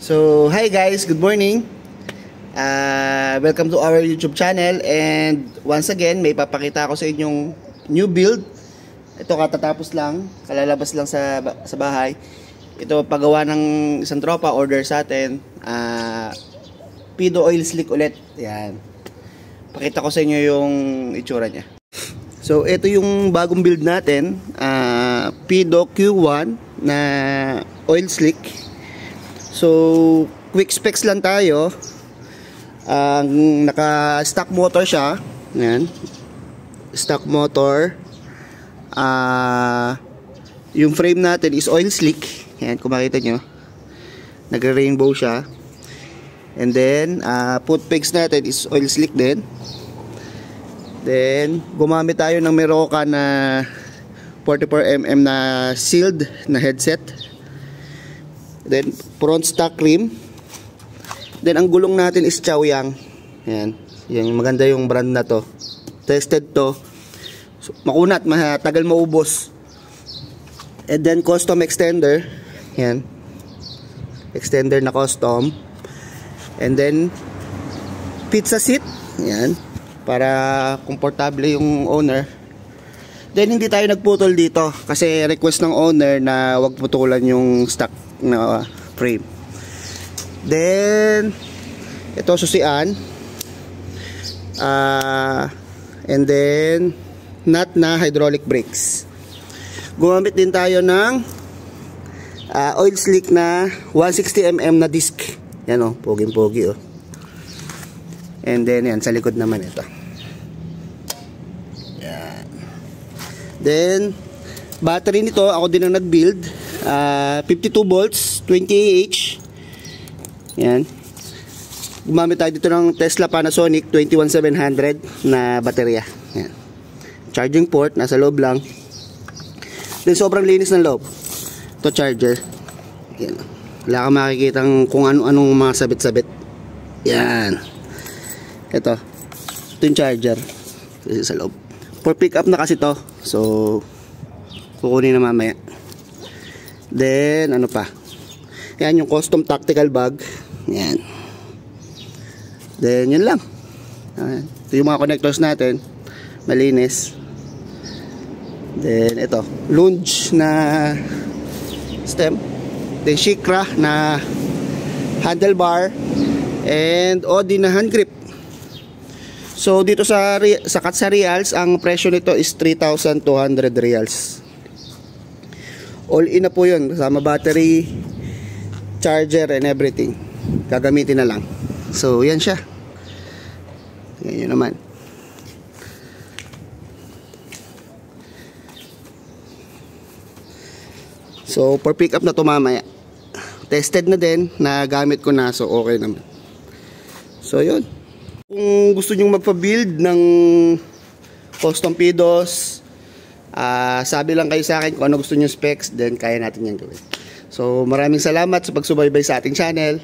So, hi guys, good morning. Welcome to our YouTube channel, and once again, may papakita ako sa inyong new build. Ito katatapos lang, kalalabas lang sa bahay. Ito paggawa ng isang tropa, order sa atin. Pido oil slick ulit. Yan. Pakita ko sa inyo yung itsura niya. So, ito yung bagong build natin, Pido Q1 na oil slick. So, quick specs lang tayo. Naka-stock motor siya. Yan. Stock motor. Yung frame natin is oil slick. Yan, kung makita nyo. Nag-rainbow siya. And then, foot pegs natin is oil slick din. Then, gumamit tayo ng Meroka na 44mm na sealed na headset. Then, front stock rim. Then, ang gulong natin is Chaoyang. Yan. Yan, maganda yung brand na to. Tested to. So, makunat, matagal maubos. And then, custom extender. Yan. Extender na custom. And then, pizza seat. Yan. Para komportable yung owner. Then, hindi tayo nagputol dito. Kasi request ng owner na wag putulan yung stock na frame. Then, ito susian. And then, nut na hydraulic brakes. Gumamit din tayo ng oil slick na 160mm na disc. Yan o, poging-pogi o. And then, yan, sa likod naman ito. Yan. Then, battery nito, ako din ang nag-build. 52 volts, 20Ah. Yan. Gumamit tayo dito ng Tesla Panasonic 21700 na baterya. Yan. Charging port, nasa loob lang. Then sobrang linis ng loob. Ito charger. Yan. Wala kang makikita kung ano-anong mga sabit-sabit. Yan. Ito. Ito yung charger. Kasi sa loob. For pick up na kasi to. So, kukunin na mamaya. Then, ano pa? Yan yung custom tactical bag. Yan. Then, yun lang. Ito yung mga connectors natin. Malinis. Then, ito. Lunge na stem. Then, Shikra na handlebar. And Audi na hand grip. So, dito sa Katsa Reals, ang presyo nito is 3,200 reals. All in na po yun. Kasama battery, charger, and everything. Gagamitin na lang. So, yan siya. Yan yun naman. So, for pick up na to mamaya. Tested na din. Nagamit ko na. So, okay naman. So, yun. Kung gusto nyo magpa-build ng custom Pidos, sabi lang kayo sa akin kung ano gusto nyo specs, then kaya natin yan gawin. So, maraming salamat sa pagsubaybay sa ating channel.